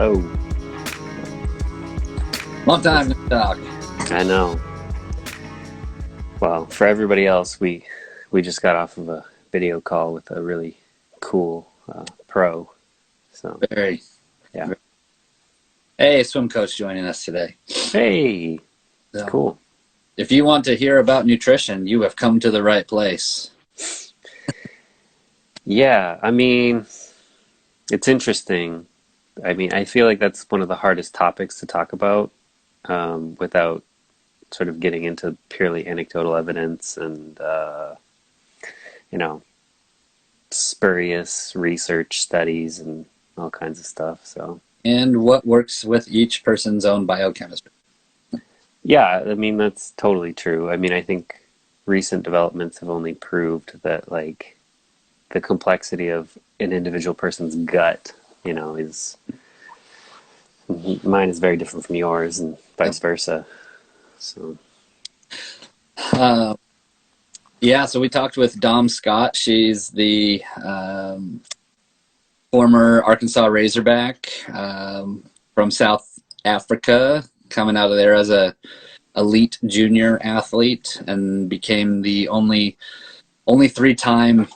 Hello. Long time to talk. I know. Well, for everybody else, we just got off of a video call with a really cool pro. So Very. yeah. Hey, swim coach joining us today. Hey, So, cool. if you want to hear about nutrition, you have come to the right place. Yeah, I mean, it's interesting. I mean, I feel like that's one of the hardest topics to talk about without sort of getting into purely anecdotal evidence and you know, spurious research studies and all kinds of stuff. So And what works with each person's own biochemistry. yeah, I mean that's totally true. I mean, I think recent developments have only proved that like the complexity of an individual person's gut, is mine is very different from yours and vice versa. So Uh, yeah, so we talked with Dom Scott. She's the former Arkansas Razorback from South Africa, coming out of there as a elite junior athlete and became the only three-time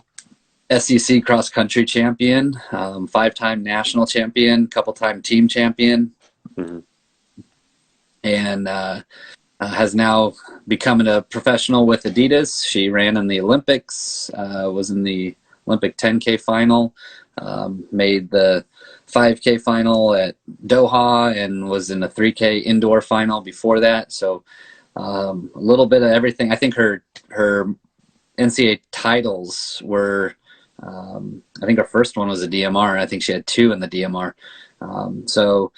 SEC cross country champion, 5-time national champion, couple-time team champion, mhm. and has now become a professional with Adidas. She ran in the Olympics, was in the Olympic 10K final, made the 5K final at Doha, and was in the 3K indoor final before that. So a little bit of everything. I think her NCAA titles were, I think her first one was a DMR. I think she had 2 in the DMR. So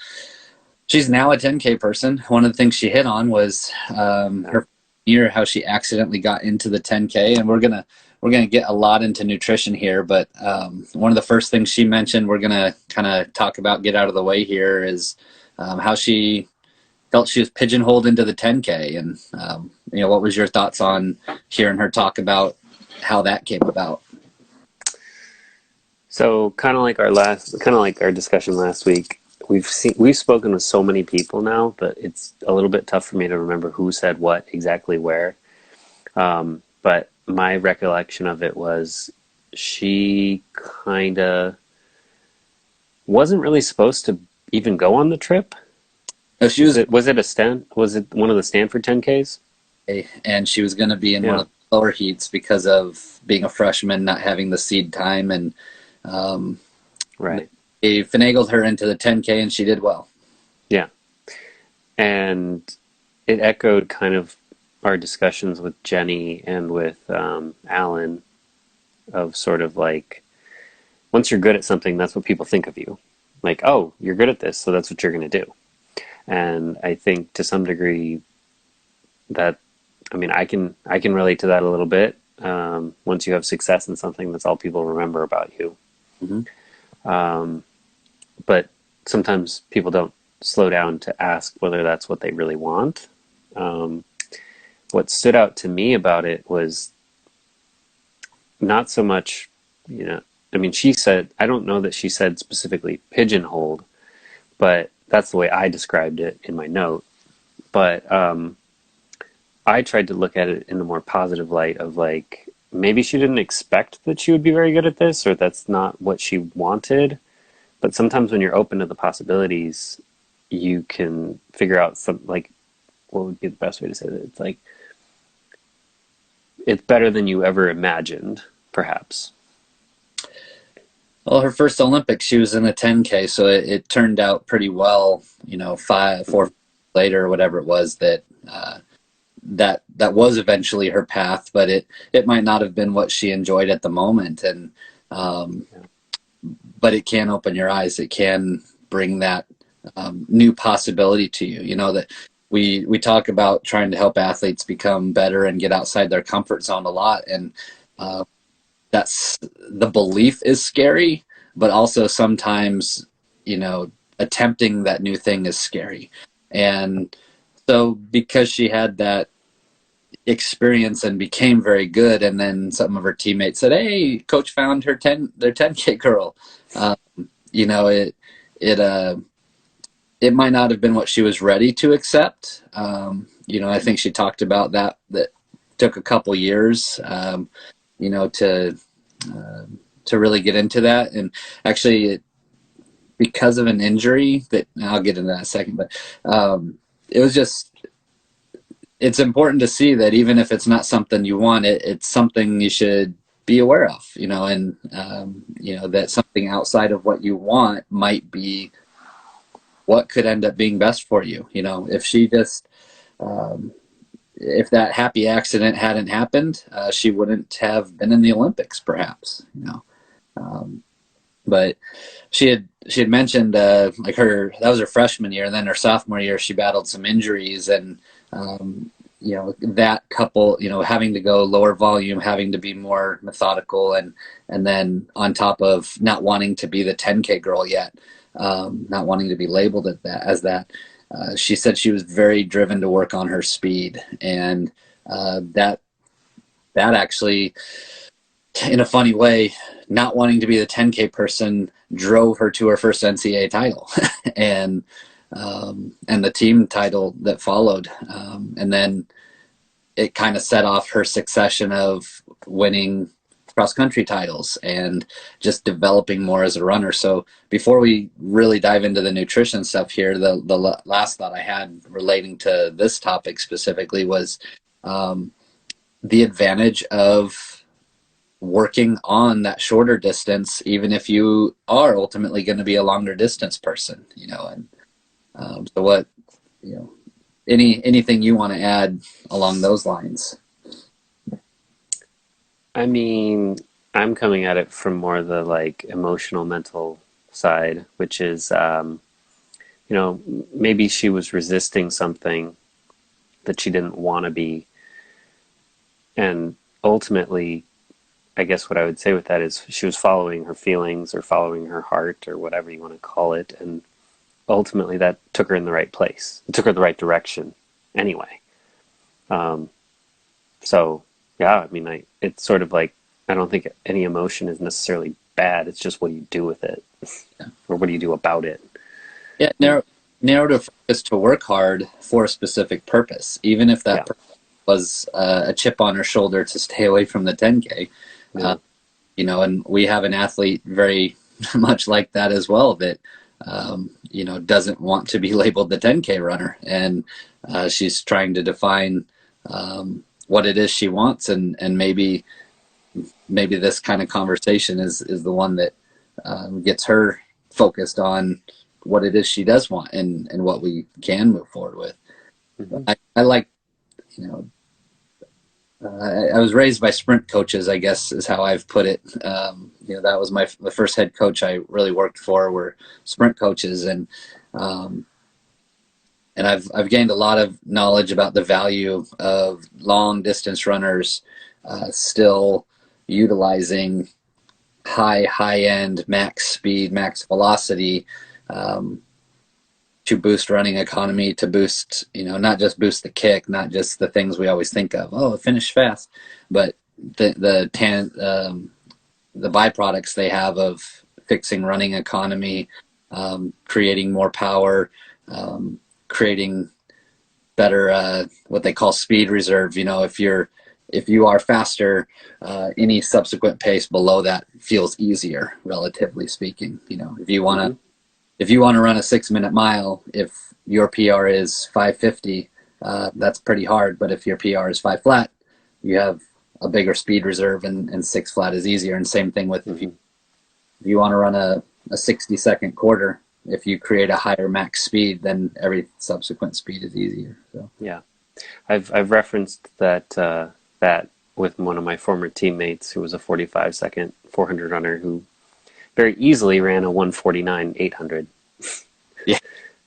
she's now a 10K person. One of the things she hit on was her year, how she accidentally got into the 10K, and we're gonna get a lot into nutrition here. But one of the first things she mentioned, we're gonna kind of talk about, get out of the way here, is how she felt she was pigeonholed into the 10K, and what was your thoughts on hearing her talk about how that came about? So kind of like our discussion last week, we've spoken with so many people now that it's a little bit tough for me to remember who said what exactly where. But my recollection of it was she kind of wasn't really supposed to even go on the trip. No, she was Was it one of the Stanford 10Ks? and she was going to be in one of the lower heats because of being a freshman, not having the seed time, and Right. they finagled her into the 10K, and she did well. Yeah. And it echoed kind of our discussions with Jenny and with Alan of sort of like, once you're good at something, that's what people think of you. Like, oh, you're good at this, so that's what you're going to do. And I think to some degree that, I mean, I can relate to that a little bit. Once you have success in something, that's all people remember about you. Mm-hmm. But sometimes people don't slow down to ask whether that's what they really want. What stood out to me about it was not so much, I mean, she said, I don't know that she said specifically pigeon-holed, but that's the way I described it in my note. But I tried to look at it in a more positive light of like, maybe she didn't expect that she would be very good at this, or that's not what she wanted. But sometimes when you're open to the possibilities, you can figure out some, like, what would be the best way to say that? It's like, it's better than you ever imagined, perhaps. Well, her first Olympics, she was in the 10K, so it turned out pretty well. 4 later, or whatever it was, that was eventually her path, but it might not have been what she enjoyed at the moment, and but it can open your eyes. It can bring that new possibility to you. That we talk about trying to help athletes become better and get outside their comfort zone a lot, and that's, the belief is scary, but also sometimes attempting that new thing is scary. And so because she had that experience and became very good, and then some of her teammates said, "Hey, coach found their 10K girl," it it might not have been what she was ready to accept. I think she talked about that took a couple years, to really get into that. And actually, because of an injury that I'll get into that in a second, but it was just, it's important to see that even if it's not something you want, it's something you should be aware of, and that something outside of what you want might be what could end up being best for you. If she just, if that happy accident hadn't happened, she wouldn't have been in the Olympics, perhaps. But she had mentioned that was her freshman year, and then her sophomore year she battled some injuries, and that couple, having to go lower volume, having to be more methodical, and then on top of not wanting to be the 10K girl yet, not wanting to be labeled as that. She said she was very driven to work on her speed, and that actually, in a funny way, not wanting to be the 10K person drove her to her first NCAA title, and the team title that followed, and then it kind of set off her succession of winning cross-country titles and just developing more as a runner. So before we really dive into the nutrition stuff here, the last thought I had relating to this topic specifically was the advantage of working on that shorter distance, even if you are ultimately going to be a longer distance person, and so what, anything you want to add along those lines? I mean, I'm coming at it from more the emotional, mental side, which is, maybe she was resisting something that she didn't want to be. And ultimately, I guess what I would say with that is she was following her feelings or following her heart or whatever you want to call it. And ultimately that took her in the right place. It took her the right direction anyway. So yeah, I mean, it's sort of like, I don't think any emotion is necessarily bad. It's just what do you do with it, or what do you do about it? Yeah, narrow to focus to work hard for a specific purpose, even if that was a chip on her shoulder to stay away from the 10K. And we have an athlete very much like that as well that, doesn't want to be labeled the 10K runner, and she's trying to define what it is she wants, and maybe this kind of conversation is the one that gets her focused on what it is she does want and what we can move forward with. Mm-hmm. I like, I was raised by sprint coaches, I guess is how I've put it. That was the first head coach I really worked for were sprint coaches, and I've gained a lot of knowledge about the value of long distance runners still utilizing high end max speed, max velocity to boost running economy, to boost, not just boost the kick, not just the things we always think of, finish fast, but the byproducts they have of fixing running economy, creating more power, creating better what they call speed reserve. If you are faster, any subsequent pace below that feels easier, relatively speaking. If you want to run a 6-minute mile, if your PR is 5:50, that's pretty hard. But if your PR is 5 flat, you have a bigger speed reserve, and 6 flat is easier. And same thing with if you want to run a 60-second quarter, if you create a higher max speed, then every subsequent speed is easier. So yeah, I've referenced that with one of my former teammates who was a 45-second 400 runner who very easily ran a 1:49 800. Yeah.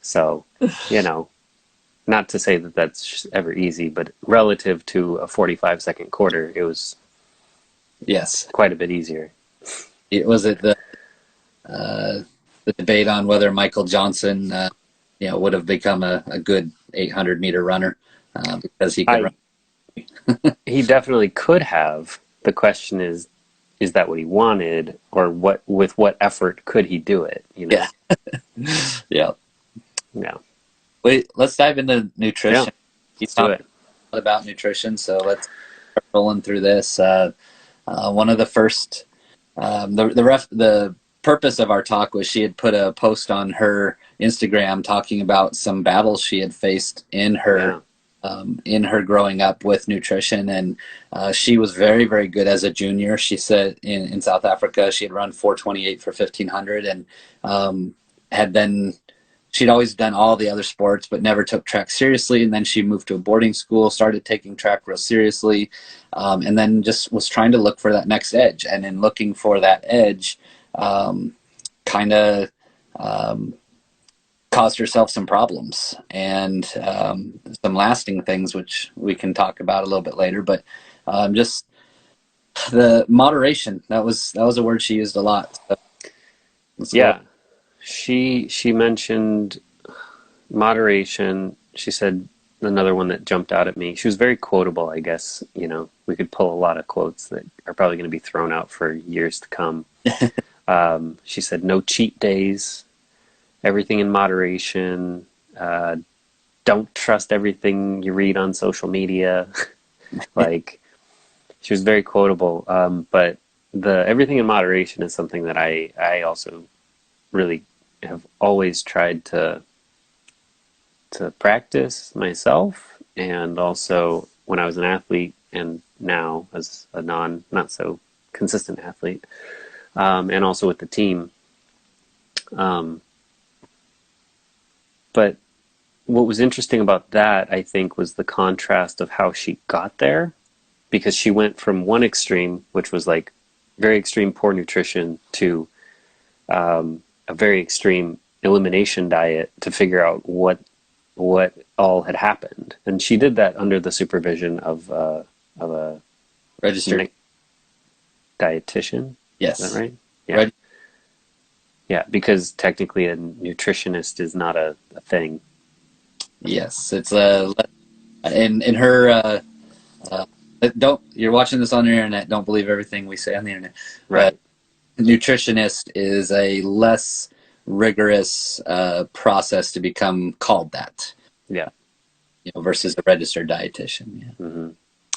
So, not to say that that's ever easy, but relative to a 45-second quarter, it was quite a bit easier. Was it the debate on whether Michael Johnson, would have become a good 800-meter runner because he could run? He definitely could have. The question is that what he wanted, or with what effort could he do it? Yeah. Yeah. Yeah. Wait, let's dive into Yeah. nutrition. You Let's do talked it. a lot about nutrition, so let's start rolling through this. One of the first, the purpose of our talk was she had put a post on her Instagram talking about some battles she had faced Yeah. in her growing up with nutrition, and she was very, very good as a junior. She said in South Africa she had run 4:28 for 1500, and had been she'd always done all the other sports but never took track seriously, and then she moved to a boarding school, started taking track real seriously, and then just was trying to look for that next edge, and in looking for that edge, kind of caused herself some problems and some lasting things, which we can talk about a little bit later. But just the moderation, that was a word she used a lot. So let's go. Yeah. She mentioned moderation. She said another one that jumped out at me. She was very quotable, I guess. We could pull a lot of quotes that are probably going to be thrown out for years to come. She said, no cheat days, everything in moderation. Don't trust everything you read on social media. Like, she was very quotable. But the everything in moderation is something that I also really have always tried to practice myself, and also when I was an athlete and now as a not so consistent athlete, and also with the team. Um, but what was interesting about that, I think, was the contrast of how she got there, because she went from one extreme, which was like very extreme poor nutrition, to a very extreme elimination diet to figure out what all had happened, and she did that under the supervision of a Registered. dietitian. Is that Yes. right? Yeah, Reg- yeah. Because technically, a nutritionist is not a thing. yes. It's in her. Uh, don't You're watching this on the internet. Don't believe everything we say on the internet. But Right. nutritionist is a less rigorous process to become called that, Yeah. versus a registered dietitian. Yeah. Hmm.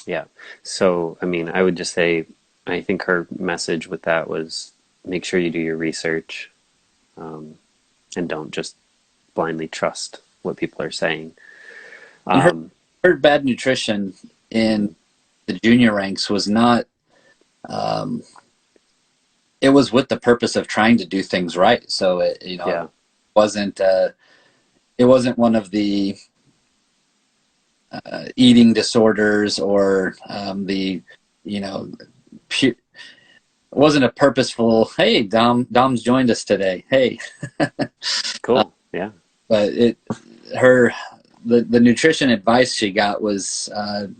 Yeah. So, I mean, I would just say, I think her message with that was make sure you do your research, um, and don't just blindly trust what people are saying. And Um, her bad nutrition mhm. in the junior ranks was not. Um, it was with the purpose of trying to do things right. So Yeah. wasn't uh, it wasn't one of the eating disorders or the you know pu- it wasn't a purposeful. Hey, Dom's joined us today. Hey, Cool. Yeah. but her the nutrition advice she got was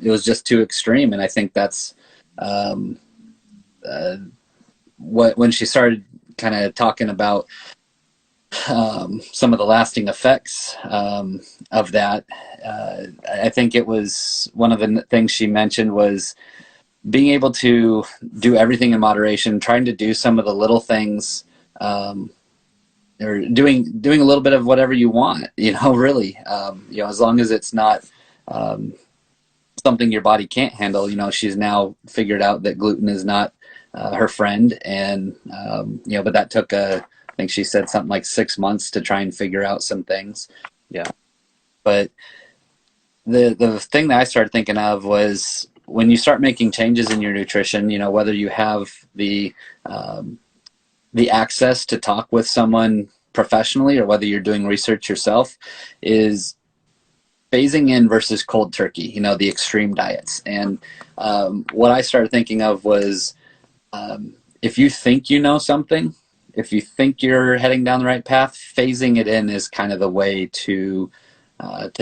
it was just too extreme, and I think that's um, uh, what when she started kind of talking about some of the lasting effects of that. I think it was one of the things she mentioned was being able to do everything in moderation, trying to do some of the little things, or doing a little bit of whatever you want. Really, as long as it's not um, something your body can't handle. She's now figured out that gluten is not her friend, and but that took I think she said something like 6 months to try and figure out some things. Yeah. But the thing that I started thinking of was when you start making changes in your nutrition, whether you have um, the access to talk with someone professionally or whether you're doing research yourself, is phasing in versus cold turkey, the extreme diets. And what I started thinking of was if you think you know something, if you think you're heading down the right path, phasing it in is kind of the way to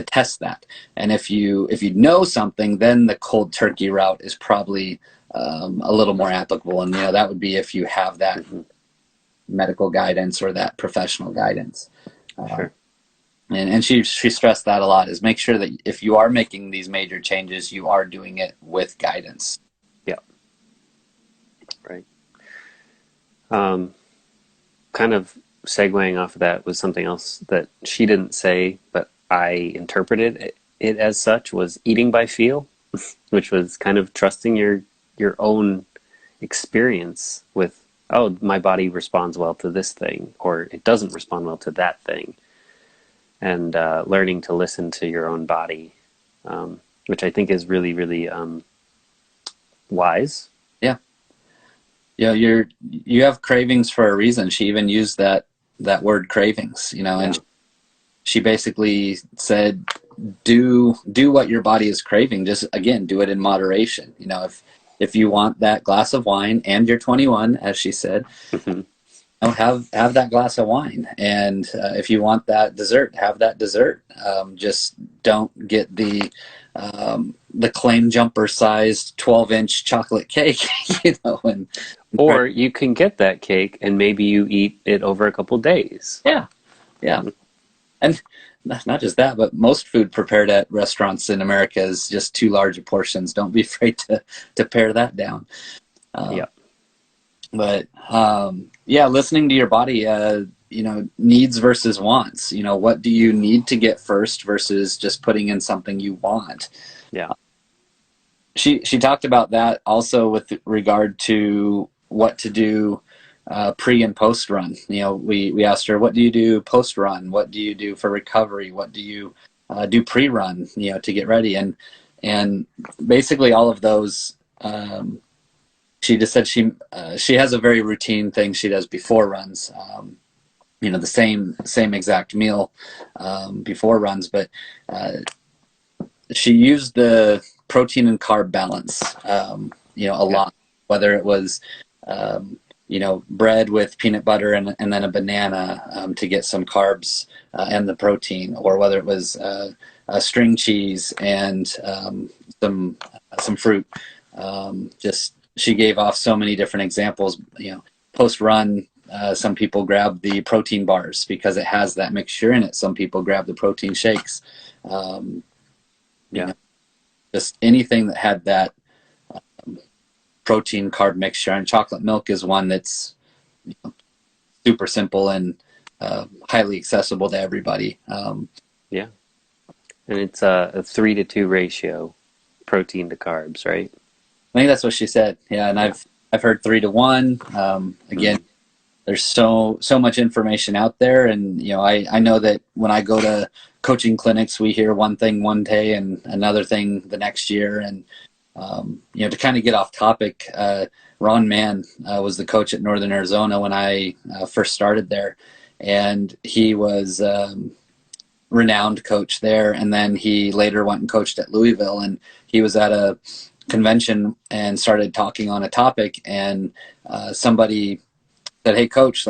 test that. And if you know something, then the cold turkey route is probably a little more applicable. And that would be if you have that Hmm. medical guidance or that professional guidance. Uh, Sure. and she stressed that a lot, is make sure that if you are making these major changes, you are doing it with guidance. Yeah. Right. Um, kind of. segueing off of that was something else that she didn't say, but I interpreted it as such, was eating by feel, which was kind of trusting your own experience with, oh, my body responds well to this thing, or it doesn't respond well to that thing, and learning to listen to your own body, which I think is really, really wise. Yeah. Yeah, you have cravings for a reason. She even used that word cravings, and she basically said, do what your body is craving. Just, again, do it in moderation. If you want that glass of wine and you're 21, as she said, have that glass of wine. And if you want that dessert, have that dessert. Just don't get the claim jumper sized 12-inch chocolate cake, Or you can get that cake and maybe you eat it over a couple days. Yeah. And not just that, but most food prepared at restaurants in America is just too large of portions. Don't be afraid to pare that down. But listening to your body, needs versus wants. What do you need to get first versus just putting in something you want? Yeah. She talked about that also with regard to what to do pre and post run. We asked her, what do you do post run? What do you do for recovery? What do you do pre run? To get ready, and basically all of those. She just said she has a very routine thing she does before runs. The same exact meal before runs, but she used the protein and carb balance. A lot, whether it was bread with peanut butter and then a banana to get some carbs and the protein, or whether it was string cheese and some fruit. She gave off so many different examples. Post run, some people grab the protein bars because it has that mixture in it. Some people grab the protein shakes. Just anything that had that protein carb mixture. And chocolate milk is one that's super simple and highly accessible to everybody. And it's a 3-to-2 ratio, protein to carbs, right? I think that's what she said. Yeah, and I've heard 3-to-1. Again, there's so much information out there, and I know that when I go to coaching clinics, we hear one thing one day and another thing the next year. And to kind of get off topic, Ron Mann was the coach at Northern Arizona when I first started there, and he was renowned coach there. And then he later went and coached at Louisville, and he was at a convention and started talking on a topic, and somebody said, "Hey coach,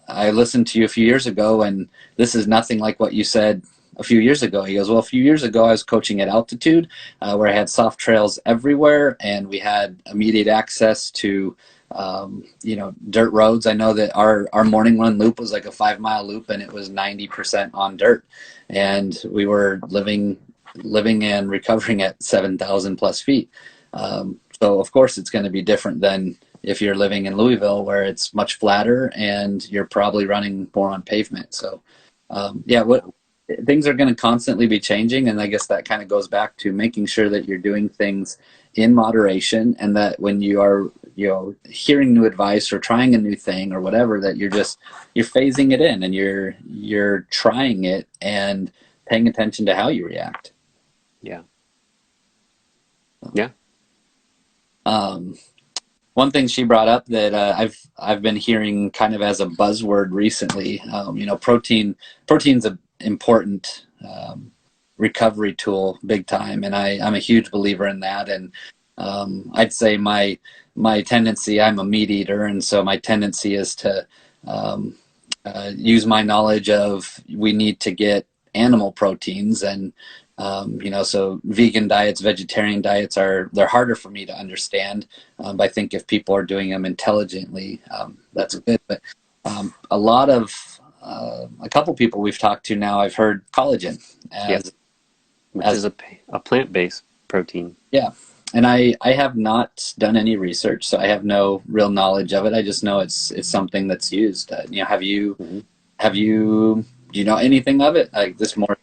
I listened to you a few years ago and this is nothing like what you said a few years ago." He goes, "Well, a few years ago I was coaching at altitude where I had soft trails everywhere and we had immediate access to dirt roads. I know that our morning run loop was like a 5-mile loop and it was 90% on dirt, and we were living and recovering at 7,000 plus feet. So of course it's going to be different than if you're living in Louisville, where it's much flatter and you're probably running more on pavement." So things are going to constantly be changing, and I guess that kind of goes back to making sure that you're doing things in moderation, and that when you are hearing new advice or trying a new thing or whatever, that you're phasing it in and you're trying it and paying attention to how you react. One thing she brought up that I've been hearing kind of as a buzzword recently, protein's an important recovery tool, big time, and I'm a huge believer in that. And I'd say my tendency, I'm a meat eater, and so my tendency is to use my knowledge of we need to get animal proteins, and so vegan diets, vegetarian diets they're harder for me to understand. But I think if people are doing them intelligently, that's good. But a couple people we've talked to now, I've heard collagen which is a plant-based protein. Yeah. And I have not done any research, so I have no real knowledge of it. I just know it's something that's used. Have you do you know anything of it? Like, this more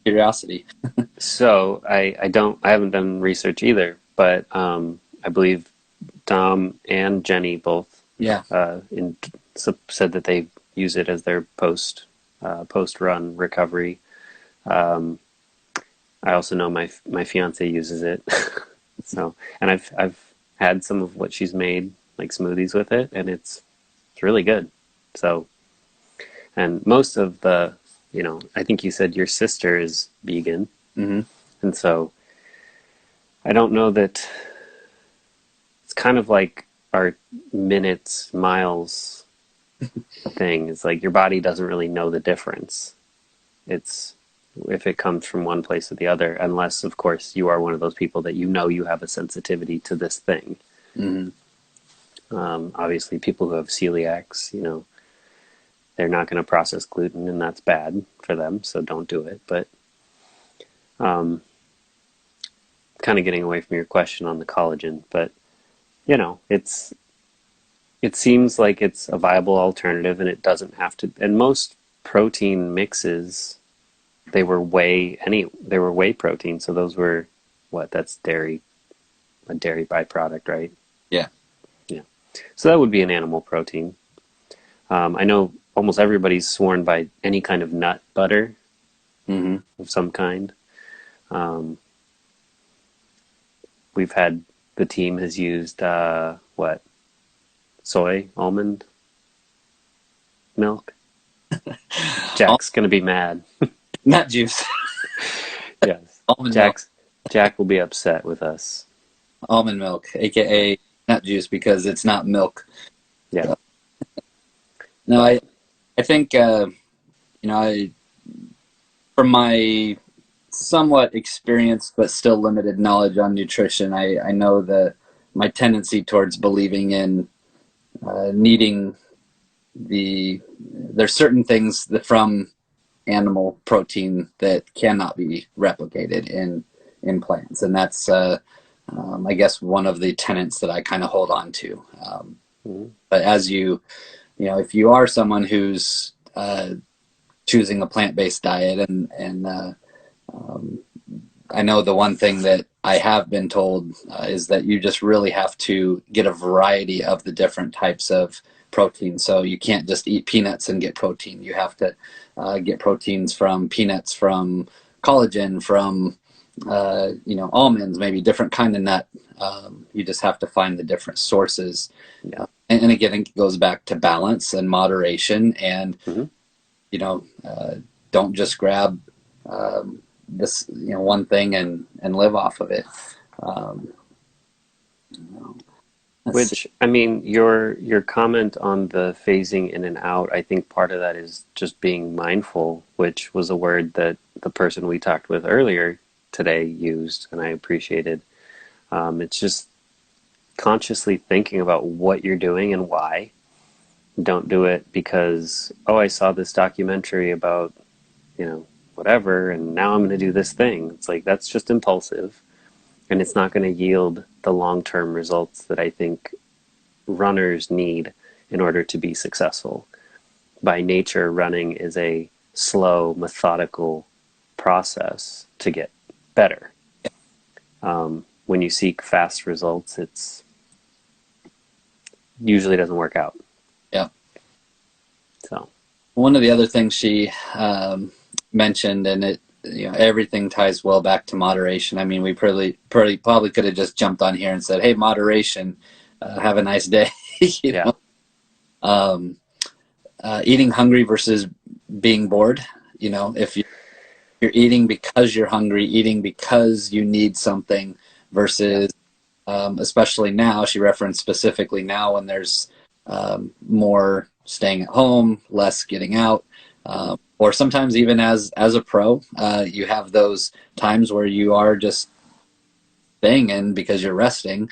curiosity. So I haven't done research either, but I believe Dom and Jenny both Yeah. said that they use it as their post run recovery. I also know my fiance uses it, so, and I've had some of what she's made, like smoothies with it, and it's really good. So, and most of the, I think you said your sister is vegan, Mm-hmm. and so I don't know that it's kind of like our minutes, miles thing. It's like your body doesn't really know the difference. It's if it comes from one place or the other, unless, of course, you are one of those people that you have a sensitivity to this thing. Mm-hmm. Obviously, people who have celiacs, they're not going to process gluten, and that's bad for them, so don't do it. But kind of getting away from your question on the collagen, but it seems like it's a viable alternative, and it doesn't have to. And most protein mixes, they were whey protein, so those were that's dairy, a dairy byproduct, right? Yeah. Yeah. So that would be an animal protein. I know almost everybody's sworn by any kind of nut butter Mm-hmm. of some kind. We've had, the team has used soy almond milk. Jack's gonna be mad. Nut juice. Yes, Almond milk. Jack will be upset with us. Almond milk, aka nut juice, because it's not milk. Yeah. So, no, I think from my somewhat experienced but still limited knowledge on nutrition, I know that my tendency towards believing in needing there's certain things that from animal protein that cannot be replicated in plants, and that's I guess one of the tenets that I kind of hold on to. But as if you are someone who's choosing a plant-based diet, and I know the one thing that I have been told is that you just really have to get a variety of the different types of protein. So you can't just eat peanuts and get protein. You have to get proteins from peanuts, from collagen, from almonds, maybe different kind of nut. You just have to find the different sources. Yeah. And again, it goes back to balance and moderation, and don't just grab this one thing and live off of it. Which, I mean, your comment on the phasing in and out, I think part of that is just being mindful, which was a word that the person we talked with earlier today used, and I appreciated. It's just consciously thinking about what you're doing and why. Don't do it because, I saw this documentary about, whatever, and now I'm going to do this thing. It's like, that's just impulsive, and it's not going to yield the long-term results that I think runners need in order to be successful. By nature, running is a slow, methodical process to get better. When you seek fast results, it's usually doesn't work out. Yeah. So one of the other things she mentioned, and it everything ties well back to moderation. I mean, we probably could have just jumped on here and said, "Hey, moderation, have a nice day." Yeah. Eating hungry versus being bored. If you're eating because you're hungry, eating because you need something, versus especially now, she referenced specifically now when there's more staying at home, less getting out, or sometimes even as a pro, you have those times where you are just staying in because you're resting,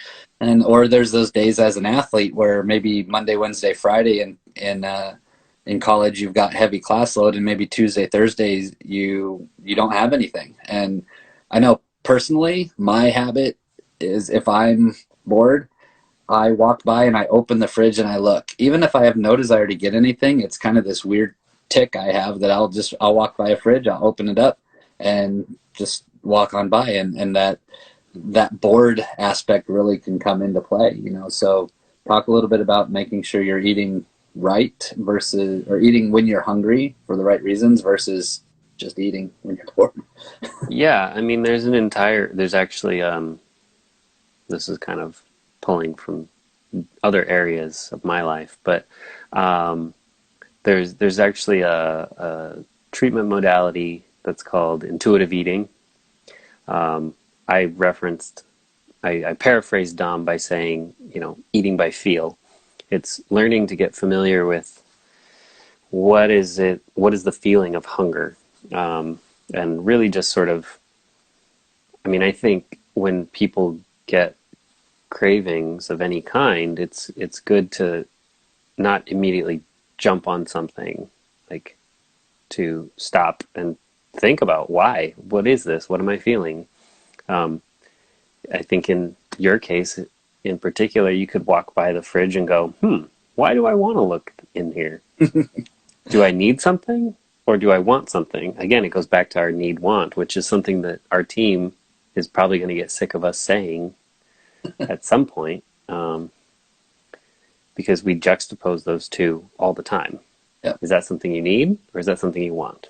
or there's those days as an athlete where maybe Monday, Wednesday, Friday in college you've got heavy class load, and maybe Tuesday, Thursdays you don't have anything. And I know personally my habit is, if I'm bored, I walk by and I open the fridge and I look. Even if I have no desire to get anything, it's kind of this weird tick I have that I'll walk by a fridge, I'll open it up and just walk on by, and that bored aspect really can come into play, So talk a little bit about making sure you're eating right versus, or eating when you're hungry for the right reasons versus just eating when you're bored. Yeah, I mean, there's actually, this is kind of pulling from other areas of my life, but um, there's actually a treatment modality that's called intuitive eating. Um, I referenced, I paraphrased Dom by saying, eating by feel. It's learning to get familiar with what is the feeling of hunger, and really just sort of, I mean, I think when people get cravings of any kind, it's good to not immediately jump on something, like to stop and think about why. What is this? What am I feeling? Um, I think in your case, in particular, you could walk by the fridge and go, why do I want to look in here? Do I need something or do I want something? Again, it goes back to our need want, which is something that our team is probably going to get sick of us saying at some point, because we juxtapose those two all the time. Yep. Is that something you need or is that something you want?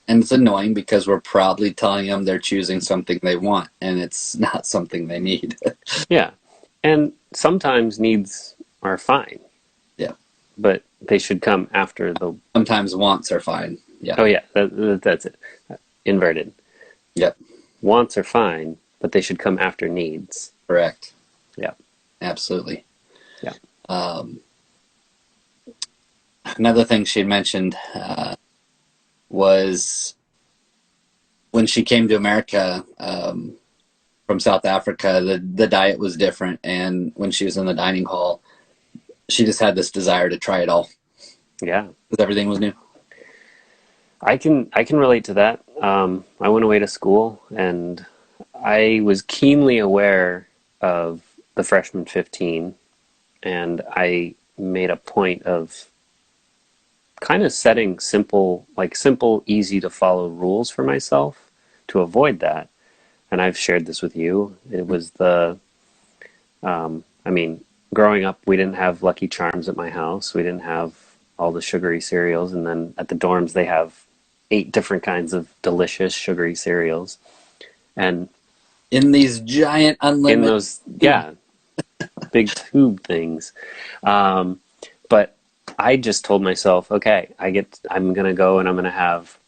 And it's annoying because we're probably telling them they're choosing something they want and it's not something they need. Yeah. And sometimes needs are fine. Yeah. But they should come after the... Sometimes wants are fine. Yeah. Oh, yeah. That's it. Inverted. Yep. Wants are fine, but they should come after needs. Correct. Yeah. Absolutely. Yeah. Another thing she mentioned was when she came to America from South Africa, the diet was different. And when she was in the dining hall, she just had this desire to try it all. Yeah. Because everything was new. I can relate to that. I went away to school and I was keenly aware of the freshman 15, and I made a point of kind of setting simple, easy to follow rules for myself to avoid that. And I've shared this with you. It was I mean, growing up, we didn't have Lucky Charms at my house. We didn't have all the sugary cereals. And then at the dorms, they have 8 different kinds of delicious sugary cereals. And in these giant unlimited... in those, yeah, big tube things. But I just told myself, okay, I'm going to go and I'm going to have,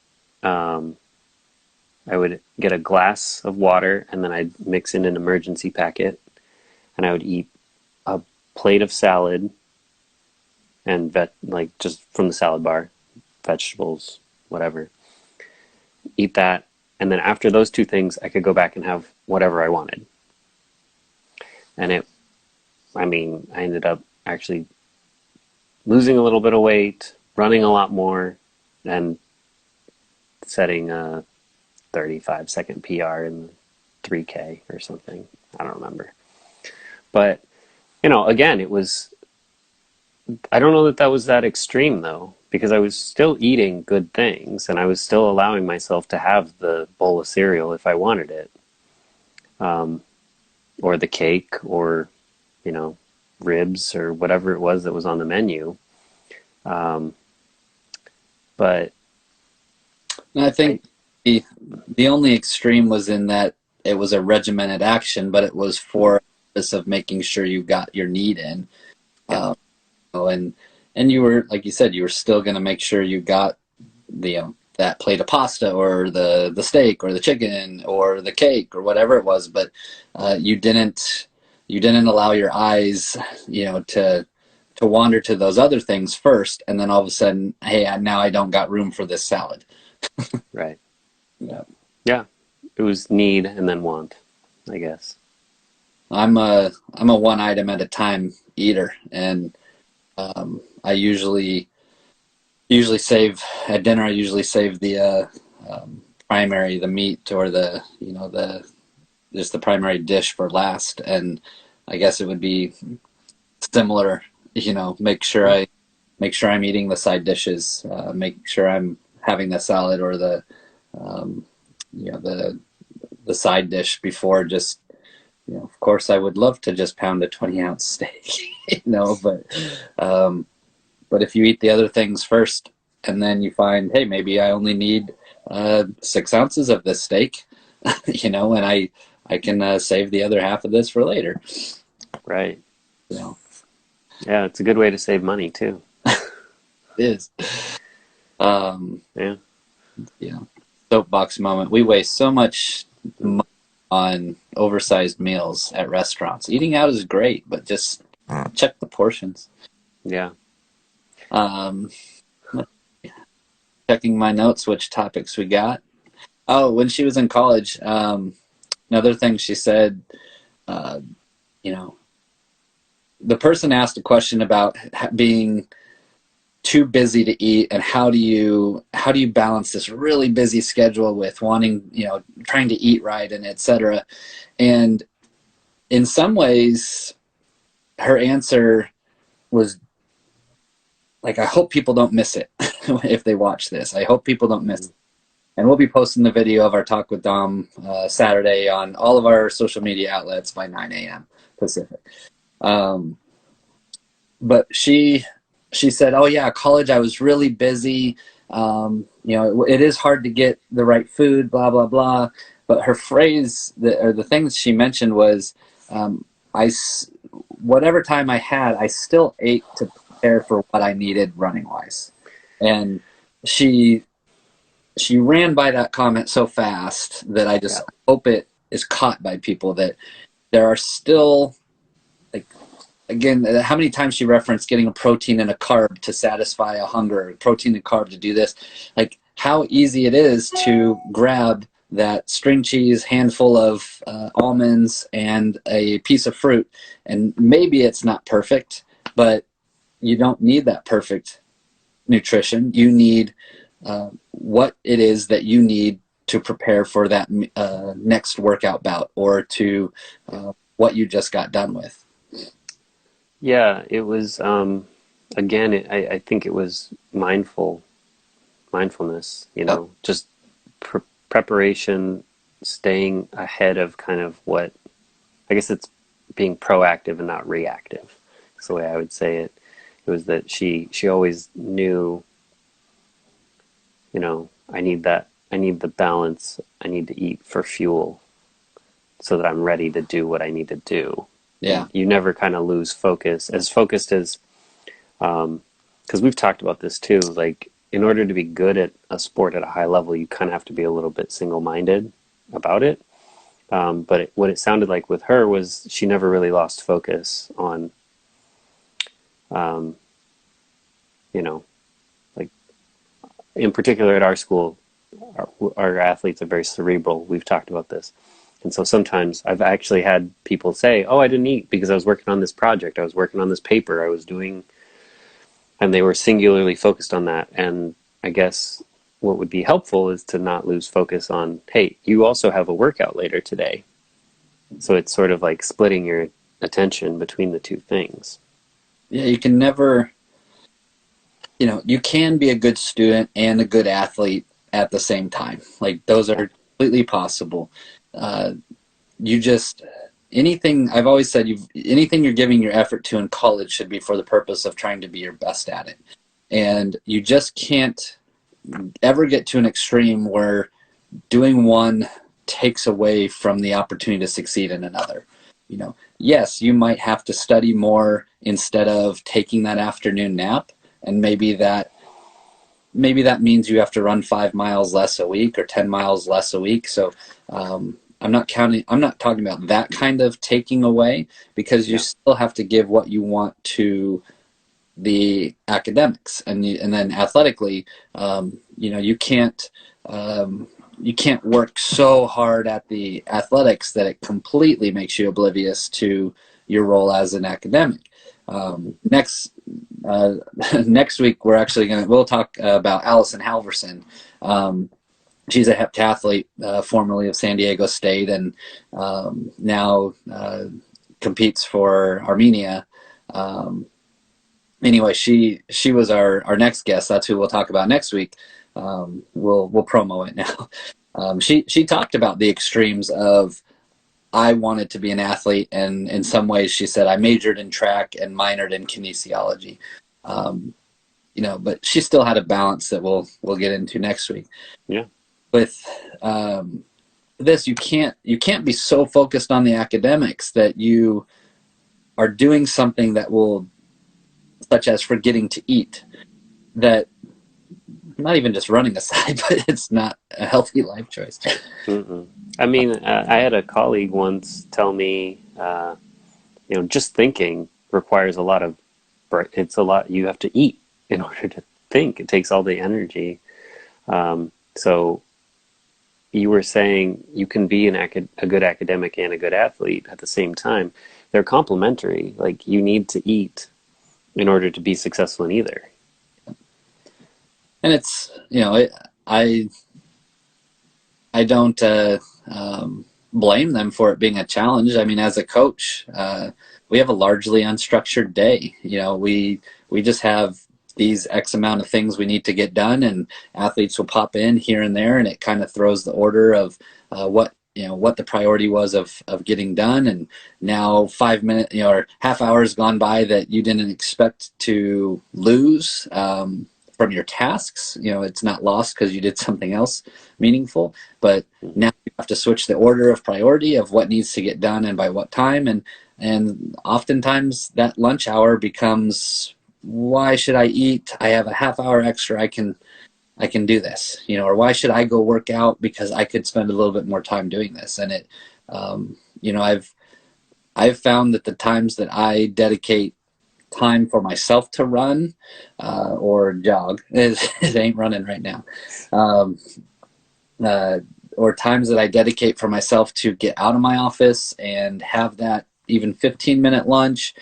I would get a glass of water and then I'd mix in an emergency packet and I would eat a plate of salad and just from the salad bar, vegetables, whatever. Eat that. And then after those 2 things, I could go back and have whatever I wanted. And I ended up actually losing a little bit of weight, running a lot more, and setting a 35-second PR in 3K or something. I don't remember. But, again, I don't know that was that extreme, though, because I was still eating good things, and I was still allowing myself to have the bowl of cereal if I wanted it. Or the cake, or, ribs, or whatever it was that was on the menu. But I think the only extreme was in that it was a regimented action, but it was for the purpose of making sure you got your need in. Yeah. And you were, like you said, you were still going to make sure you got that plate of pasta or the steak or the chicken or the cake or whatever it was, but you didn't allow your eyes, to wander to those other things first, and then all of a sudden, hey, now I don't got room for this salad. Right. Yeah. Yeah. It was need and then want, I guess. I'm a one item at a time eater, and I usually save at dinner. I usually save the primary, the meat, or the just the primary dish for last. And I guess it would be similar. Make sure I make sure I'm eating the side dishes, make sure I'm having the salad or um, the side dish before just, of course I would love to just pound a 20-ounce steak, um, but if you eat the other things first and then you find, hey, maybe I only need 6 ounces of this steak, and I can save the other half of this for later. Right. So Yeah, it's a good way to save money too. it is. Um, Yeah. yeah. Soapbox moment. We waste so much money on oversized meals at restaurants. Eating out is great, but just check the portions. Yeah. Um, Checking my notes, which topics we got. Oh, when she was in college, another thing she said, uh, you know, the person asked a question about being too busy to eat, and how do you balance this really busy schedule with wanting, trying to eat right and etc. And in some ways, her answer was like, I hope people don't miss it if they watch this. I hope people don't miss it. And we'll be posting the video of our talk with Dom Saturday on all of our social media outlets by 9 a.m. Pacific. But she said, oh yeah, college, I was really busy. It is hard to get the right food, blah, blah, blah. But her phrase, the thing that she mentioned was, whatever time I had, I still ate to prepare for what I needed running wise. And she ran by that comment so fast that I just hope it is caught by people, that there are still, like, again, how many times she referenced getting a protein and a carb to satisfy a hunger, protein and carb to do this, like how easy it is to grab that string cheese, handful of almonds, and a piece of fruit. And maybe it's not perfect, but you don't need that perfect nutrition. You need what it is that you need to prepare for that next workout bout, or to what you just got done with. Yeah, it was, again, I think it was mindfulness, Yep. just preparation, staying ahead of kind of what, I guess it's being proactive and not reactive. That's the way I would say it. It was that she always knew, I need the balance, I need to eat for fuel so that I'm ready to do what I need to do. Yeah. And you never kind of lose focused as, because we've talked about this too, like in order to be good at a sport at a high level, you kind of have to be a little bit single-minded about it. But what it sounded like with her was she never really lost focus on, um, like in particular at our school, our athletes are very cerebral. We've talked about this. And so sometimes I've actually had people say, oh, I didn't eat because I was working on this project. I was working on this paper. I was doing, and they were singularly focused on that. And I guess what would be helpful is to not lose focus on, hey, you also have a workout later today. So it's sort of like splitting your attention between the two things. Yeah, you can never, you can be a good student and a good athlete at the same time. Like, those are completely possible. You just, anything, I've always said, anything you're giving your effort to in college should be for the purpose of trying to be your best at it. And you just can't ever get to an extreme where doing one takes away from the opportunity to succeed in another. Yes, you might have to study more instead of taking that afternoon nap, and maybe that means you have to run 5 miles less a week or 10 miles less a week. So I'm not talking about that kind of taking away, because you still have to give what you want to the academics, and then athletically, you can't work so hard at the athletics that it completely makes you oblivious to your role as an academic. Next week we'll talk about Allison Halverson. She's a heptathlete, formerly of San Diego State, and now competes for Armenia. anyway, she was our next guest. That's who we'll talk about next week. We'll promo it now. She talked about the extremes of, I wanted to be an athlete, and in some ways she said I majored in track and minored in kinesiology. But she still had a balance that we'll get into next week. Yeah. With this, you can't be so focused on the academics that you are doing something that will, such as forgetting to eat, that, not even just running aside, but it's not a healthy life choice. Mm-mm. I mean, I had a colleague once tell me, just thinking requires a lot of, it's a lot, you have to eat in order to think. It takes all the energy. So you were saying you can be a good academic and a good athlete at the same time. They're complementary. Like, you need to eat in order to be successful in either. And it's, I don't blame them for it being a challenge. I mean, as a coach, we have a largely unstructured day. We just have these X amount of things we need to get done, and athletes will pop in here and there, and it kind of throws the order of what the priority was of getting done. And now 5 minutes, or half hour's gone by that you didn't expect to lose from your tasks. It's not lost because you did something else meaningful, but now you have to switch the order of priority of what needs to get done and by what time. And oftentimes that lunch hour becomes, why should I eat? I have a half hour extra. I can do this, or why should I go work out because I could spend a little bit more time doing this? And it, I've found that the times that I dedicate time for myself to run or jog, it ain't running right now, or times that I dedicate for myself to get out of my office and have that even 15-minute lunch,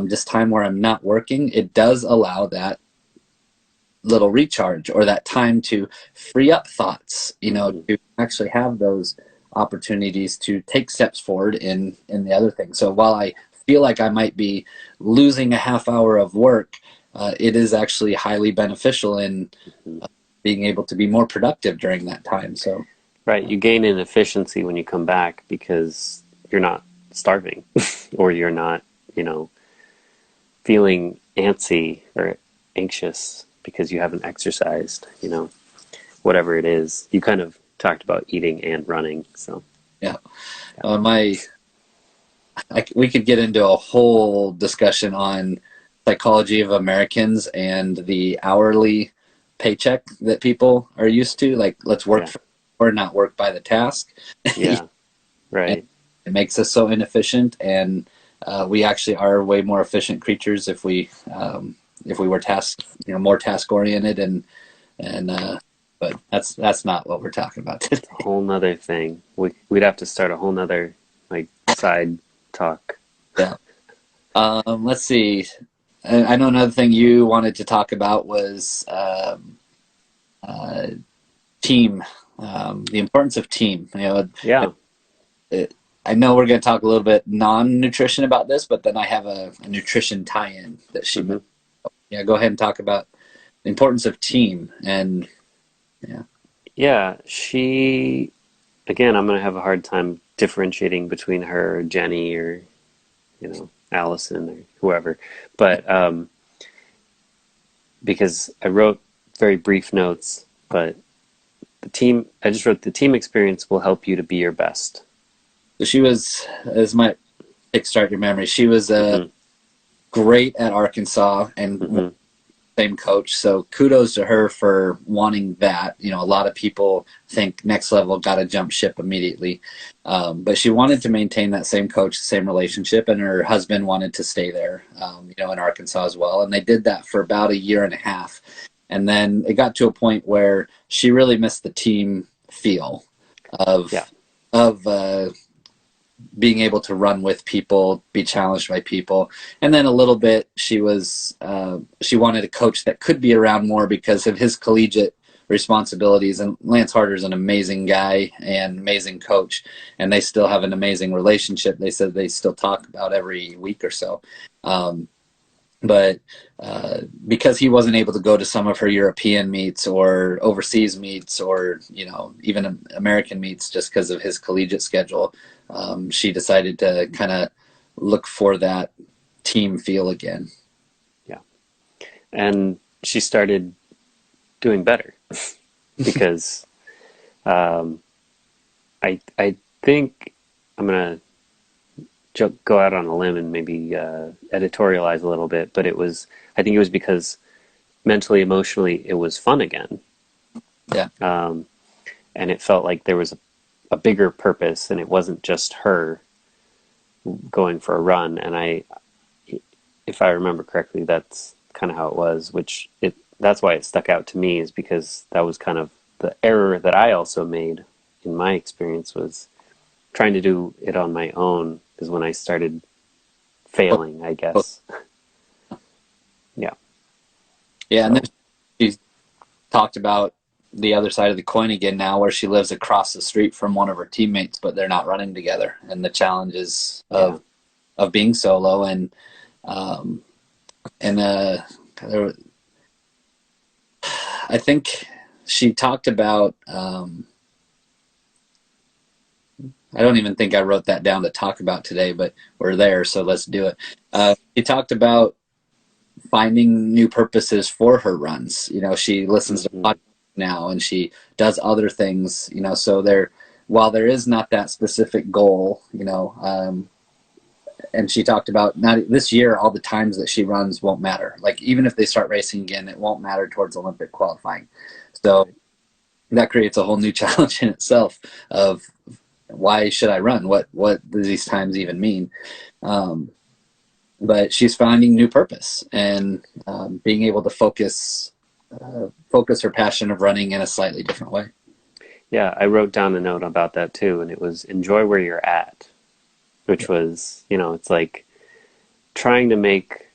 just time where I'm not working, it does allow that little recharge, or that time to free up thoughts, to actually have those opportunities to take steps forward in the other thing. So while I feel like I might be losing a half hour of work, it is actually highly beneficial in being able to be more productive during that time. So, right, you gain in efficiency when you come back because you're not starving or you're not, feeling antsy or anxious because you haven't exercised, whatever it is. You kind of talked about eating and running, so. Yeah. We could get into a whole discussion on psychology of Americans and the hourly paycheck that people are used to. Like, let's work or not work by the task. Yeah, right. It makes us so inefficient, and we actually are way more efficient creatures if we were more task oriented, but that's not what we're talking about today. A whole nother thing. We'd have to start a whole nother side talk. Yeah. Let's see. I know another thing you wanted to talk about was team. The importance of team. Yeah. I know we're going to talk a little bit non-nutrition about this, but then I have a nutrition tie-in that she. Mm-hmm. Yeah, go ahead and talk about the importance of team. And yeah, she, again, I'm going to have a hard time differentiating between her, Jenny, or Allison, or whoever, but because I wrote very brief notes, but I just wrote, the team experience will help you to be your best. So she was, as my kickstart your memory, she was great at Arkansas and same coach. So kudos to her for wanting that. A lot of people think next level, got to jump ship immediately. But she wanted to maintain that same coach, the same relationship, and her husband wanted to stay there, in Arkansas as well. And they did that for about a year and a half. And then it got to a point where she really missed the team feel of being able to run with people, be challenged by people. And then a little bit, she wanted a coach that could be around more because of his collegiate responsibilities. And Lance Harder's an amazing guy and amazing coach, and they still have an amazing relationship. They said they still talk about every week or so. But because he wasn't able to go to some of her European meets or overseas meets or, you know, even American meets just because of his collegiate schedule, she decided to kind of look for that team feel again. Yeah. And she started doing better because I think I'm going to go out on a limb and maybe editorialize a little bit, but I think it was because mentally, emotionally, it was fun again. Yeah. And it felt like there was a bigger purpose, and it wasn't just her going for a run. And if I remember correctly, that's kind of how it was, that's why it stuck out to me, is because that was kind of the error that I also made in my experience, was trying to do it on my own is when I started failing, I guess. Yeah. Yeah. So. And then she talked about the other side of the coin again now, where she lives across the street from one of her teammates, but they're not running together, and the challenges of being solo. And I think she talked about I don't even think I wrote that down to talk about today, but we're there, so let's do it. She talked about finding new purposes for her runs. You know, she listens to podcasts now, and she does other things, you know, so while there is not that specific goal, you know, and she talked about not this year, all the times that she runs won't matter. Like, even if they start racing again, it won't matter towards Olympic qualifying. So that creates a whole new challenge in itself of, why should I run? What do these times even mean? But she's finding new purpose, and being able to focus her passion of running in a slightly different way. Yeah, I wrote down a note about that too, and it was enjoy where you're at, which was, you know, it's like trying to make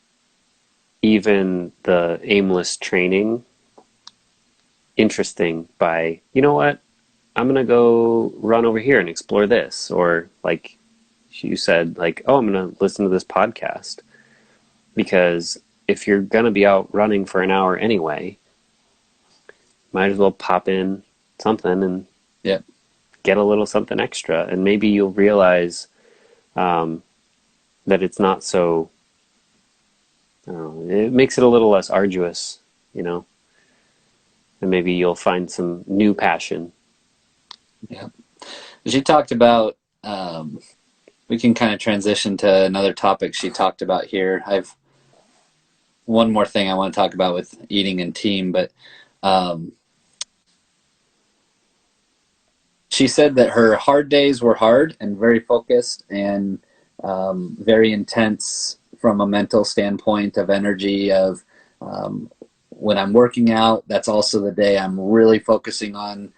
even the aimless training interesting by, you know what, I'm going to go run over here and explore this. Or like you said, like, oh, I'm going to listen to this podcast. Because if you're going to be out running for an hour anyway, might as well pop in something and get a little something extra. And maybe you'll realize that it's not so, I don't know, it makes it a little less arduous, you know? And maybe you'll find some new passion. Yeah. She talked about, we can kind of transition to another topic she talked about here. I've one more thing I want to talk about with eating and team, but she said that her hard days were hard and very focused and very intense from a mental standpoint of energy of when I'm working out, that's also the day I'm really focusing on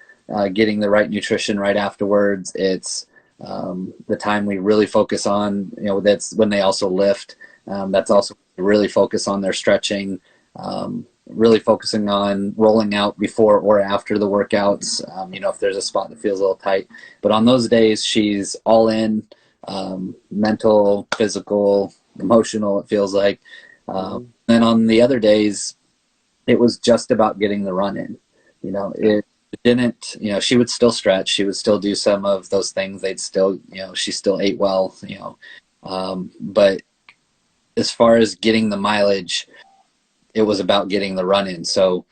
getting the right nutrition right afterwards. It's the time we really focus on, you know, that's when they also lift. That's also really focus on their stretching, really focusing on rolling out before or after the workouts, you know, if there's a spot that feels a little tight. But on those days, she's all in, mental, physical, emotional, it feels like. And on the other days, it was just about getting the run in. You know, it didn't, you know, she would still stretch. She would still do some of those things. They'd still, you know, she still ate well, you know. But as far as getting the mileage, it was about getting the run in. So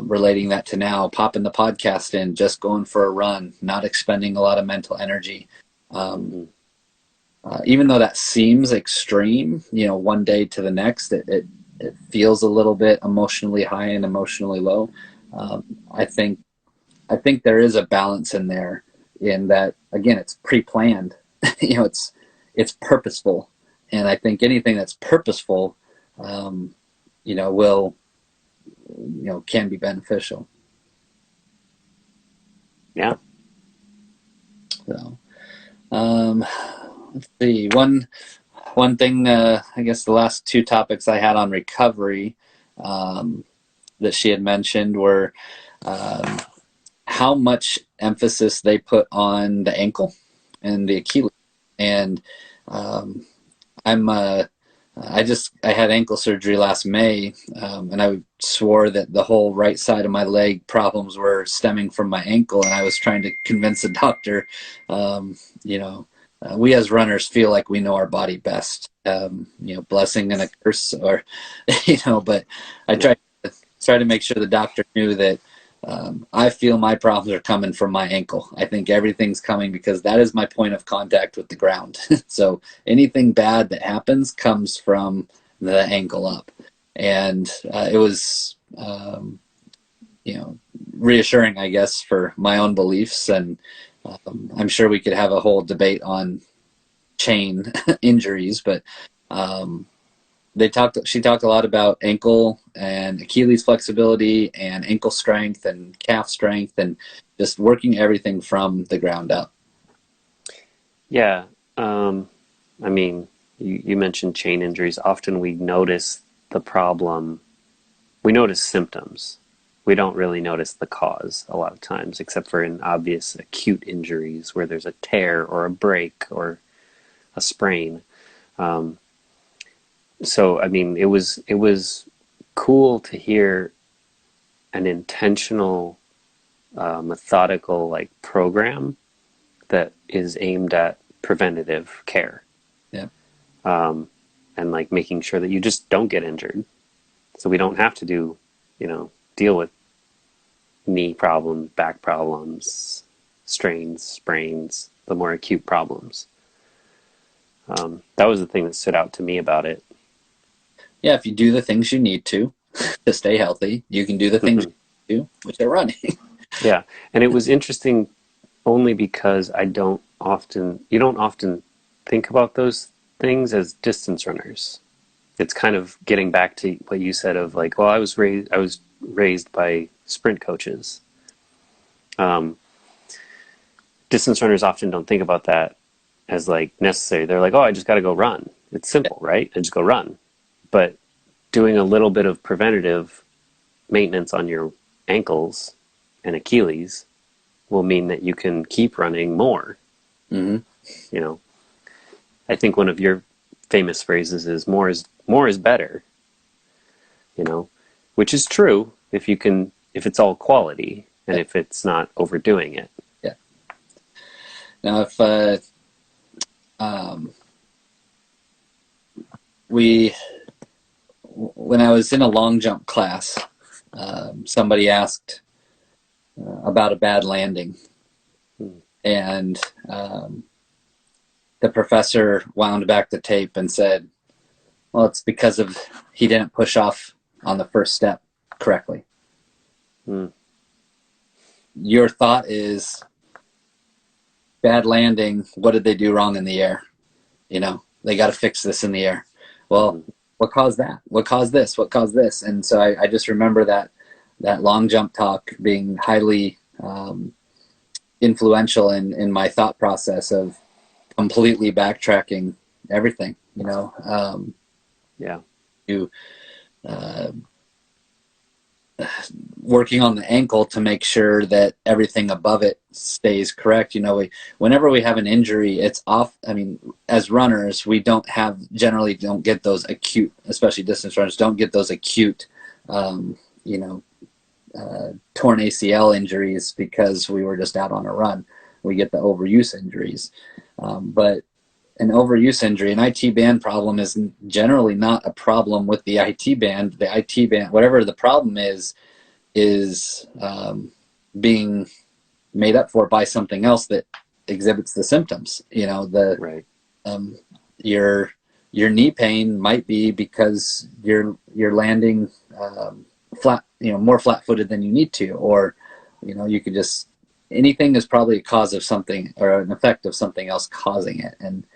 relating that to now, popping the podcast in, just going for a run, not expending a lot of mental energy. Even though that seems extreme, you know, one day to the next, it feels a little bit emotionally high and emotionally low. I think there is a balance in there, in that, again, it's pre-planned. You know, it's purposeful, and I think anything that's purposeful, you know, can be beneficial. Yeah. So, let's see. One thing, I guess the last two topics I had on recovery that she had mentioned were how much emphasis they put on the ankle and the Achilles. And I'm I had ankle surgery last May, and I swore that the whole right side of my leg problems were stemming from my ankle, and I was trying to convince the doctor, you know, we as runners feel like we know our body best, you know, blessing and a curse, or, you know, but I tried to make sure the doctor knew that I feel my problems are coming from my ankle. I think everything's coming because that is my point of contact with the ground. So anything bad that happens comes from the ankle up. And it was, you know, reassuring, I guess, for my own beliefs. And I'm sure we could have a whole debate on chain injuries, but she talked a lot about ankle and Achilles flexibility and ankle strength and calf strength and just working everything from the ground up. Yeah. I mean, you mentioned chain injuries. Often we notice the problem, we notice symptoms. We don't really notice the cause a lot of times, except for in obvious acute injuries where there's a tear or a break or a sprain. So I mean, it was cool to hear an intentional, methodical like program that is aimed at preventative care. Yeah. And like making sure that you just don't get injured, so we don't have to deal with knee problems, back problems, strains, sprains, the more acute problems. That was the thing that stood out to me about it. Yeah, if you do the things you need to stay healthy, you can do the things you need to, which are running. Yeah, and it was interesting only because you don't often think about those things as distance runners. It's kind of getting back to what you said of like, well, I was raised by sprint coaches. Distance runners often don't think about that as like necessary. They're like, oh, I just got to go run. It's simple, right? I just go run. But doing a little bit of preventative maintenance on your ankles and Achilles will mean that you can keep running more. Mm-hmm. You know, I think one of your famous phrases is more is better. You know, which is true if it's all quality and if it's not overdoing it. Yeah. Now, if when I was in a long jump class, somebody asked about a bad landing, and the professor wound back the tape and said, well, it's because of he didn't push off on the first step correctly. Your thought is, bad landing, what did they do wrong in the air? You know, they got to fix this in the air. Well, what caused that? What caused this? What caused this? And so I just remember that long jump talk being highly influential in my thought process of completely backtracking everything, you know. Working on the ankle to make sure that everything above it stays correct. You know, whenever we have an injury, it's off. I mean, as runners, we generally don't get those acute, especially distance runners, don't get those acute, torn ACL injuries because we were just out on a run. We get the overuse injuries. But an overuse injury, an IT band problem is generally not a problem with the IT band. The IT band, whatever the problem is being made up for by something else that exhibits the symptoms. You know, Right. Your knee pain might be because you're landing flat, more flat-footed than you need to, or you could just, anything is probably a cause of something or an effect of something else causing it, and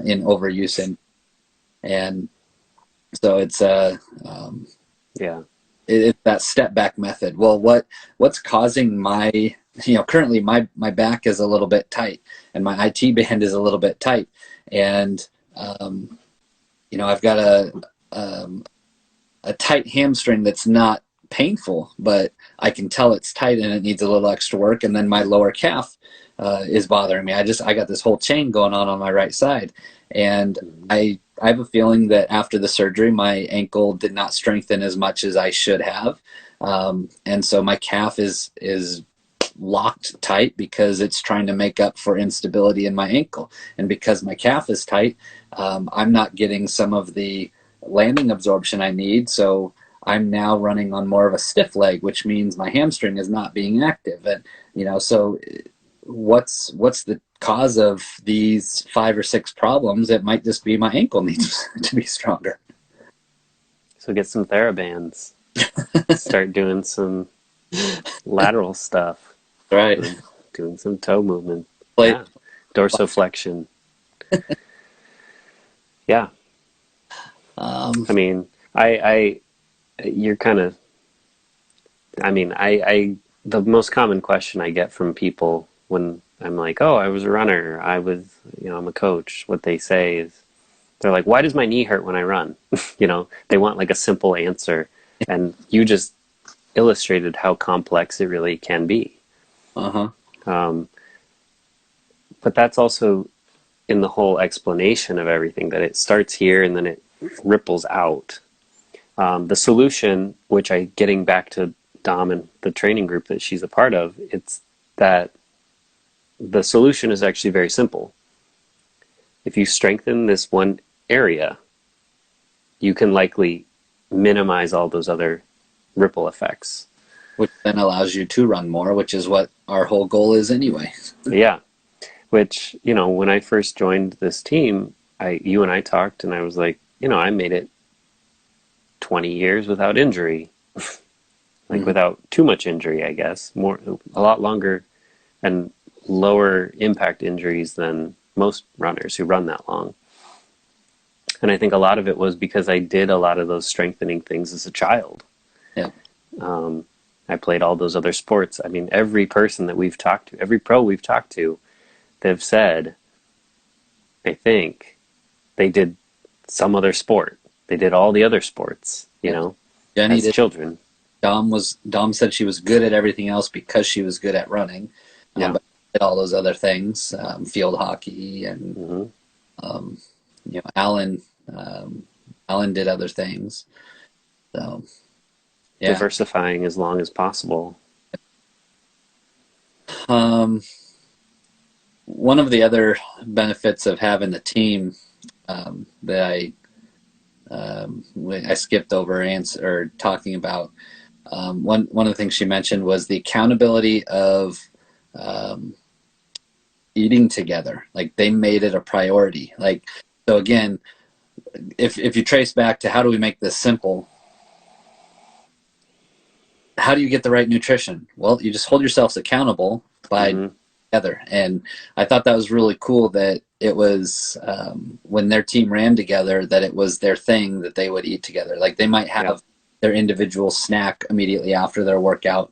in overuse, and so it's it's that step back method. Well, what's causing my, currently my back is a little bit tight and my IT band is a little bit tight, and I've got a tight hamstring that's not painful, but I can tell it's tight and it needs a little extra work. And then my lower calf is bothering me. I got this whole chain going on my right side, and I have a feeling that after the surgery, my ankle did not strengthen as much as I should have. And so my calf is locked tight because it's trying to make up for instability in my ankle. And because my calf is tight, I'm not getting some of the landing absorption I need. So I'm now running on more of a stiff leg, which means my hamstring is not being active. And, so what's the cause of these 5 or 6 problems? It might just be my ankle needs to be stronger. So get some TheraBands. Start doing some lateral stuff. Right. Doing some toe movement. Like, yeah. Dorsiflexion. Yeah. I mean, you're kind of, the most common question I get from people when I'm like, oh, I was a runner, I'm a coach, what they say is, they're like, why does my knee hurt when I run? They want like a simple answer. And you just illustrated how complex it really can be. Uh-huh. But that's also in the whole explanation of everything, that it starts here and then it ripples out. The solution, which getting back to Dom and the training group that she's a part of, it's that the solution is actually very simple. If you strengthen this one area, you can likely minimize all those other ripple effects. Which then allows you to run more, which is what our whole goal is anyway. Yeah. Which, when I first joined this team, you and I talked, and I was like, I made it 20 years without injury. Without too much injury, I guess. A lot longer and lower impact injuries than most runners who run that long. And I think a lot of it was because I did a lot of those strengthening things as a child. Yeah. I played all those other sports. I mean, every person that we've talked to, every pro we've talked to, they've said, I think, they did some other sport. They did all the other sports, Jenny as children. Dom said she was good at everything else because she was good at running. Yeah. But did all those other things, field hockey, and Alan did other things. So yeah. Diversifying as long as possible. One of the other benefits of having the team that I skipped over talking about. One of the things she mentioned was the accountability of eating together. Like, they made it a priority. Like, so again, if you trace back to how do we make this simple, how do you get the right nutrition? Well, you just hold yourselves accountable by together. And I thought that was really cool that it was when their team ran together, that it was their thing that they would eat together. Like, they might have their individual snack immediately after their workout,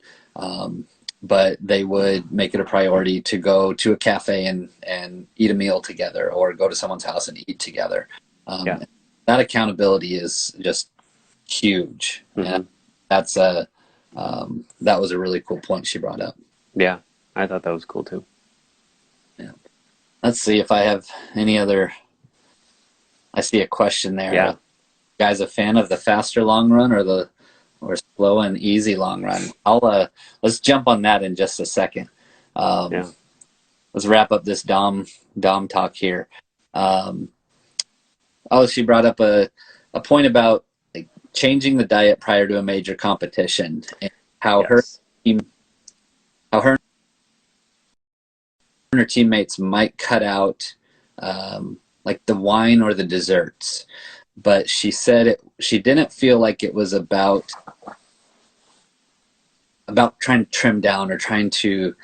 but they would make it a priority to go to a cafe and eat a meal together, or go to someone's house and eat together. That accountability is just huge. And that's that was a really cool point she brought up. Yeah, I thought that was cool too. Yeah. Let's see if I have any other. I see a question there. Yeah. Guys, a fan of the faster long run or slow and easy long run? Let's jump on that in just a second. Let's wrap up this Dom talk here. She brought up a point about changing the diet prior to a major competition, and how her and her teammates might cut out like the wine or the desserts. But she said she didn't feel like it was about trying to trim down or trying to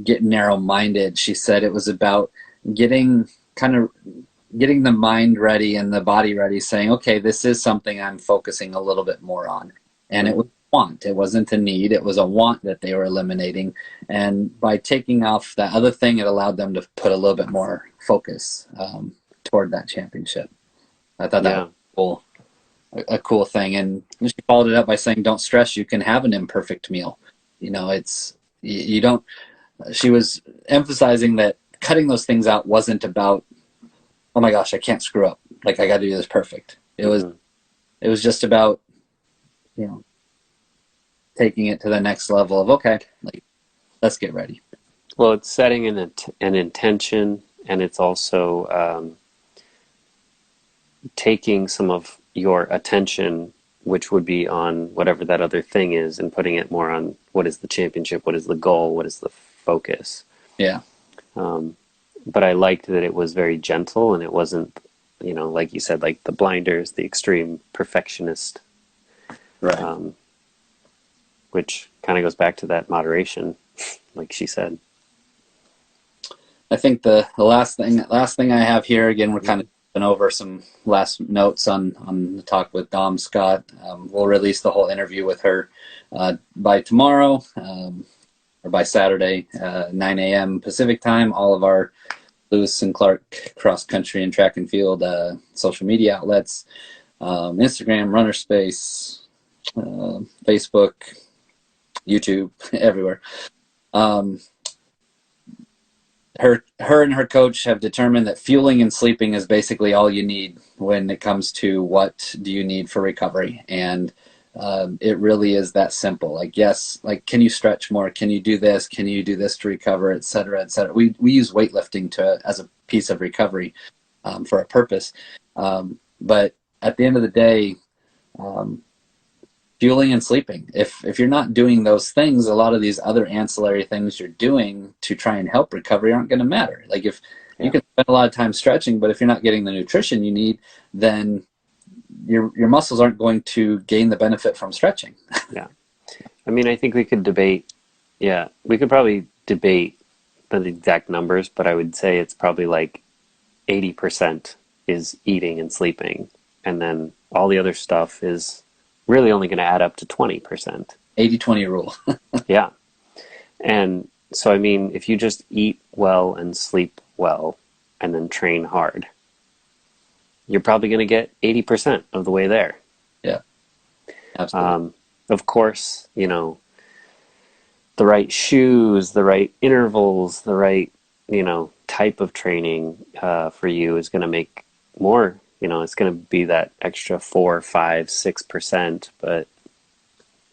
get narrow-minded. She said it was about getting the mind ready and the body ready, saying, okay, this is something I'm focusing a little bit more on. And it was a want. It wasn't a need. It was a want that they were eliminating. And by taking off that other thing, it allowed them to put a little bit more focus toward that championship. I thought that was cool. A cool thing. And she followed it up by saying, don't stress, you can have an imperfect meal. You don't. She was emphasizing that cutting those things out wasn't about, oh my gosh, I can't screw up. like I got to do this perfect. It was Mhm. it was just about, you know, taking it to the next level of, okay, like, let's get ready. Well, it's setting an intention, and it's also taking some of your attention, which would be on whatever that other thing is, and putting it more on what is the championship, what is the goal, what is the focus. Yeah. Um, but I liked that it was very gentle, and it wasn't, like you said, like the blinders, the extreme perfectionist, Right. um, which kind of goes back to that moderation, like she said. I think the last thing I have here, again, we're kind of going over some last notes on the talk with Dom Scott. We'll release the whole interview with her by tomorrow, or by Saturday, 9 a.m. Pacific time. All of our Lewis and Clark cross country and track and field social media outlets, Instagram, Runner Space, Facebook, YouTube, everywhere. Her and her coach have determined that fueling and sleeping is basically all you need when it comes to what do you need for recovery. And it really is that simple. Like, yes, like, can you stretch more? Can you do this? Can you do this to recover, et cetera, et cetera? We use weightlifting as a piece of recovery for a purpose. But at the end of the day, fueling and sleeping. If you're not doing those things, a lot of these other ancillary things you're doing to try and help recovery aren't going to matter. Like, if you can spend a lot of time stretching, but if you're not getting the nutrition you need, then your muscles aren't going to gain the benefit from stretching. Yeah. I mean, I think we could debate, we could probably debate the exact numbers, but I would say it's probably like 80% is eating and sleeping, and then all the other stuff is really only going to add up to 20%. 80-20 rule. Yeah. And so, I mean, if you just eat well and sleep well and then train hard, you're probably going to get 80% of the way there. Yeah, absolutely. Of course, the right shoes, the right intervals, the right, type of training for you is going to make more, it's going to be that extra 4, 5, 6%, but,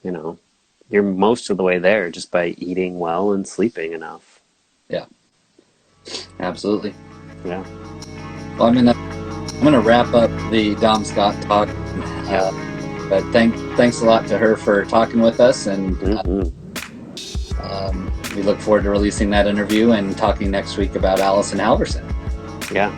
you're most of the way there just by eating well and sleeping enough. Yeah, absolutely. Yeah. Well, I'm gonna wrap up the Dom Scott talk. Yeah. But thanks a lot to her for talking with us, and we look forward to releasing that interview and talking next week about Allison Halverson. Yeah.